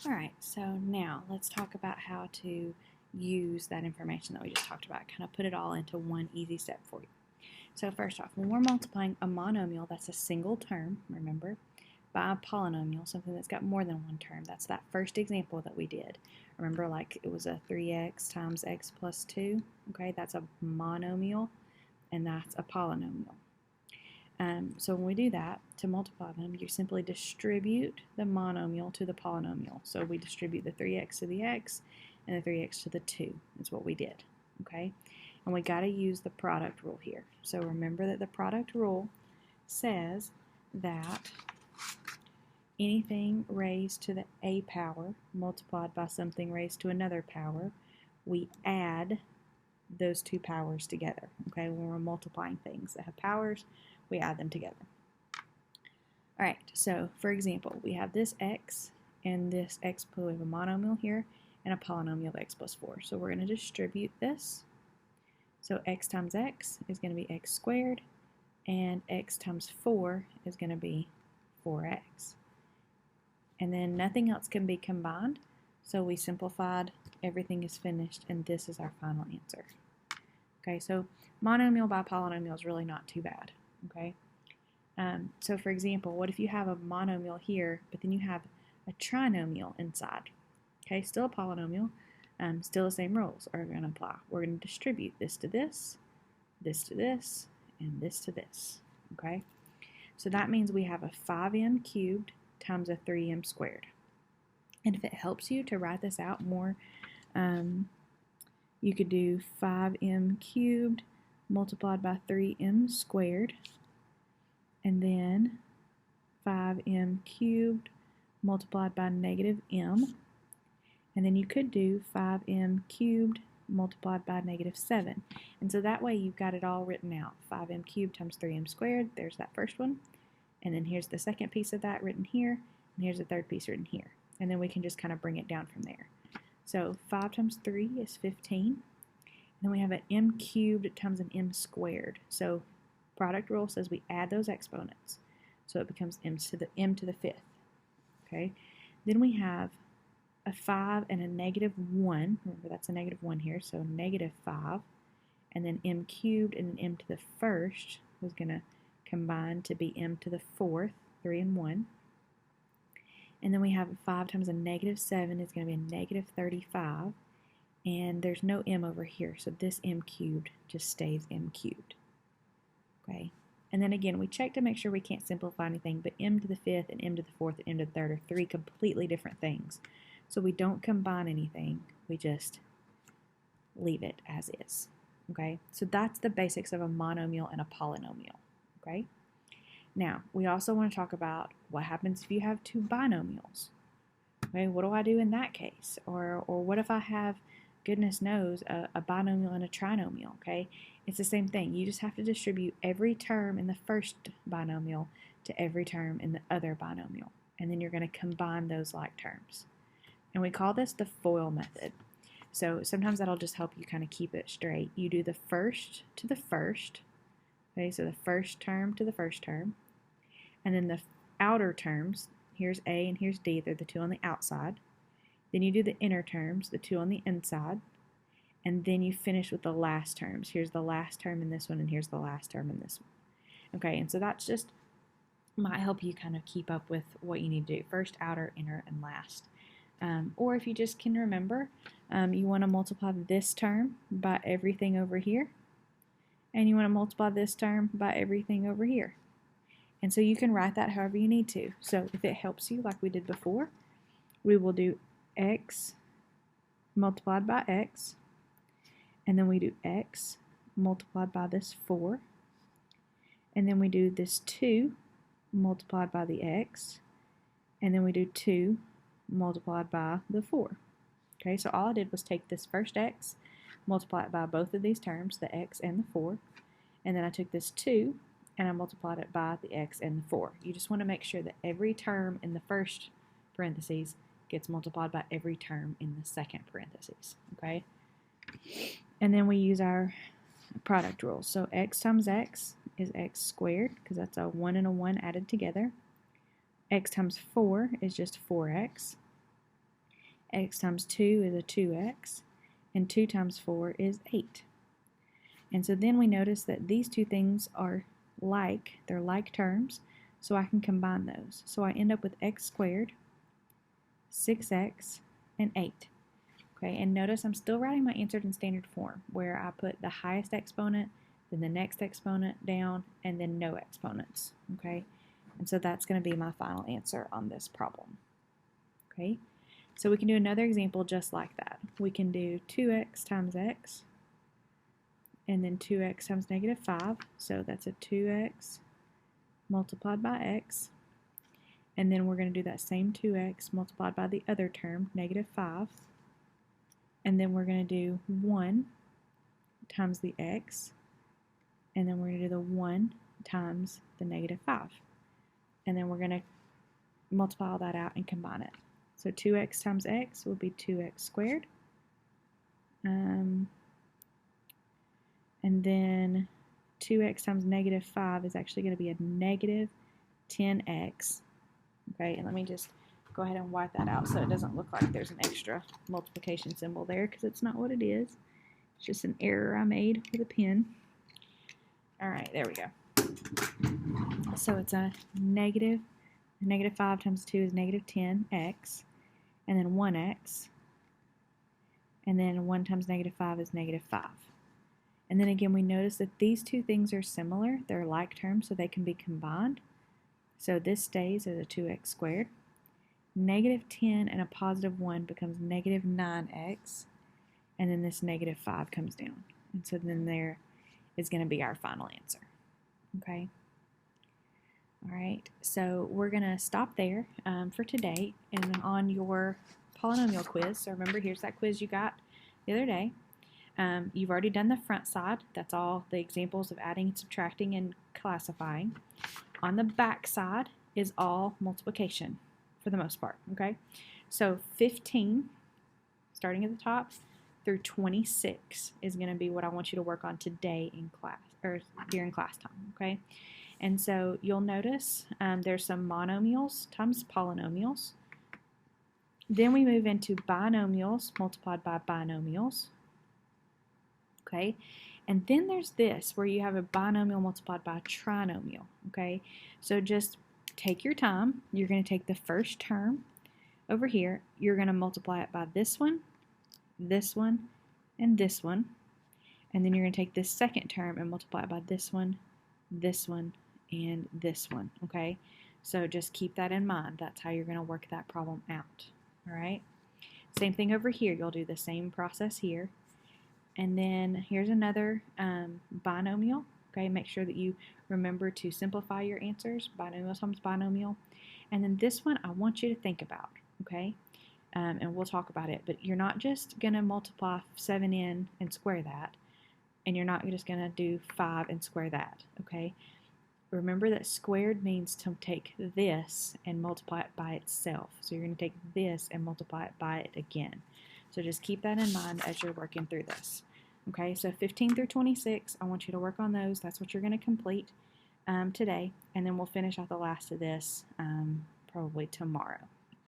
Alright, so now let's talk about how to use that information that we just talked about, kind of put it all into one easy step for you. So first off, when we're multiplying a monomial, that's a single term, remember, by a polynomial, something that's got more than one term. That's that first example that we did. Remember, like it was a 3x times x plus 2, okay? That's a monomial, and that's a polynomial. So when we do that, to multiply them, you simply distribute the monomial to the polynomial. So we distribute the 3x to the x and the 3x to the 2 is what we did, okay? And we got to use the product rule here. So remember that the product rule says that anything raised to the a power multiplied by something raised to another power, we add those two powers together, okay? When we're multiplying things that have powers, we add them together. Alright, so for example, we have this x and this x, we have a monomial here and a polynomial of x plus 4. So we're going to distribute this. So x times x is going to be x squared, and x times 4 is going to be 4x. And then nothing else can be combined, so we simplified, everything is finished, and this is our final answer. Okay, so monomial by polynomial is really not too bad. Okay, so for example, what if you have a monomial here, but then you have a trinomial inside? Okay, still a polynomial, still the same rules are going to apply. We're going to distribute this to this, this to this, and this to this. Okay, so that means we have a 5m cubed times a 3m squared. And if it helps you to write this out more, you could do 5m cubed multiplied by 3m squared, and then 5m cubed multiplied by negative m, and then you could do 5m cubed multiplied by negative 7. And so that way you've got it all written out. 5m cubed times 3m squared, there's that first one, and then here's the second piece of that written here, and here's the third piece written here. And then we can just kind of bring it down from there. So 5 times 3 is 15. Then we have an m cubed times an m squared. So product rule says we add those exponents. So it becomes m to the 5th. Okay. Then we have a 5 and a negative 1. Remember, that's a negative 1 here. So negative 5. And then m cubed and an m to the 1st was going to combine to be m to the 4th, 3 and 1. And then we have 5 times a negative 7 is going to be a negative 35. And there's no m over here, so this m cubed just stays m cubed. Okay, and then again, we check to make sure we can't simplify anything, but m to the 5th and m to the 4th and m to the 3rd are three completely different things. So we don't combine anything, we just leave it as is. Okay, so that's the basics of a monomial and a polynomial. Okay, now we also want to talk about what happens if you have two binomials. Okay, what do I do in that case? Or what if I have, goodness knows, a binomial and a trinomial, okay? It's the same thing. You just have to distribute every term in the first binomial to every term in the other binomial. And then you're going to combine those like terms. And we call this the FOIL method. So sometimes that'll just help you kind of keep it straight. You do the first to the first, okay? So the first term to the first term. And then the outer terms, here's A and here's D, they're the two on the outside. Then you do the inner terms, the two on the inside, and then you finish with the last terms. Here's the last term in this one, and here's the last term in this one. Okay, and so that's just might help you kind of keep up with what you need to do. First, outer, inner, and last. Or if you just can remember, you want to multiply this term by everything over here, and you want to multiply this term by everything over here. And so you can write that however you need to. So if it helps you, like we did before, we will do x multiplied by x, and then we do x multiplied by this 4, and then we do this 2 multiplied by the x, and then we do 2 multiplied by the 4. Okay, so all I did was take this first x, multiply it by both of these terms, the x and the 4, and then I took this 2 and I multiplied it by the x and the 4. You just want to make sure that every term in the first parentheses gets multiplied by every term in the second parentheses, okay? And then we use our product rule. So x times x is x squared, because that's a 1 and a 1 added together. X times 4 is just 4x. x times 2 is a 2x, and 2 times 4 is 8. And so then we notice that these two things are like, they're like terms, so I can combine those. So I end up with x squared, 6x, and 8. Okay, and notice I'm still writing my answer in standard form, where I put the highest exponent, then the next exponent down, and then no exponents. Okay, and so that's going to be my final answer on this problem. Okay, so we can do another example just like that. We can do 2x times x, and then 2x times negative 5, so that's a 2x multiplied by x, and then we're going to do that same 2x multiplied by the other term, negative 5, and then we're going to do 1 times the x, and then we're going to do the 1 times the negative 5, and then we're going to multiply all that out and combine it. So 2x times x will be 2x squared, and then 2x times negative 5 is actually going to be a negative 10x. Okay, and let me just go ahead and wipe that out so it doesn't look like there's an extra multiplication symbol there, because it's not what it is. It's just an error I made with a pen. Alright, there we go. So it's a negative 5 times 2 is negative 10x, and then 1x, and then 1 times negative 5 is negative 5. And then again, we notice that these two things are similar. They're like terms, so they can be combined. So this stays as a 2x squared. Negative 10 and a positive 1 becomes negative 9x, and then this negative 5 comes down. And so then there is going to be our final answer. Okay? Alright, so we're going to stop there for today. And on your polynomial quiz, so remember, here's that quiz you got the other day. You've already done the front side. That's all the examples of adding, subtracting, and classifying. On the back side is all multiplication for the most part, okay? So 15, starting at the top, through 26 is going to be what I want you to work on today in class, or during class time, okay? And so you'll notice there's some monomials times polynomials. Then we move into binomials multiplied by binomials, okay? And then there's this, where you have a binomial multiplied by a trinomial, okay? So just take your time. You're going to take the first term over here. You're going to multiply it by this one, and this one. And then you're going to take this second term and multiply it by this one, and this one, okay? So just keep that in mind. That's how you're going to work that problem out, all right? Same thing over here. You'll do the same process here. And then here's another binomial. Okay, make sure that you remember to simplify your answers. Binomial times binomial. And then this one I want you to think about, okay? And we'll talk about it. But you're not just going to multiply 7n and square that. And you're not just going to do 5 and square that, okay? Remember that squared means to take this and multiply it by itself. So you're going to take this and multiply it by it again. So just keep that in mind as you're working through this. Okay, so 15 through 26, I want you to work on those. That's what you're going to complete today. And then we'll finish out the last of this probably tomorrow.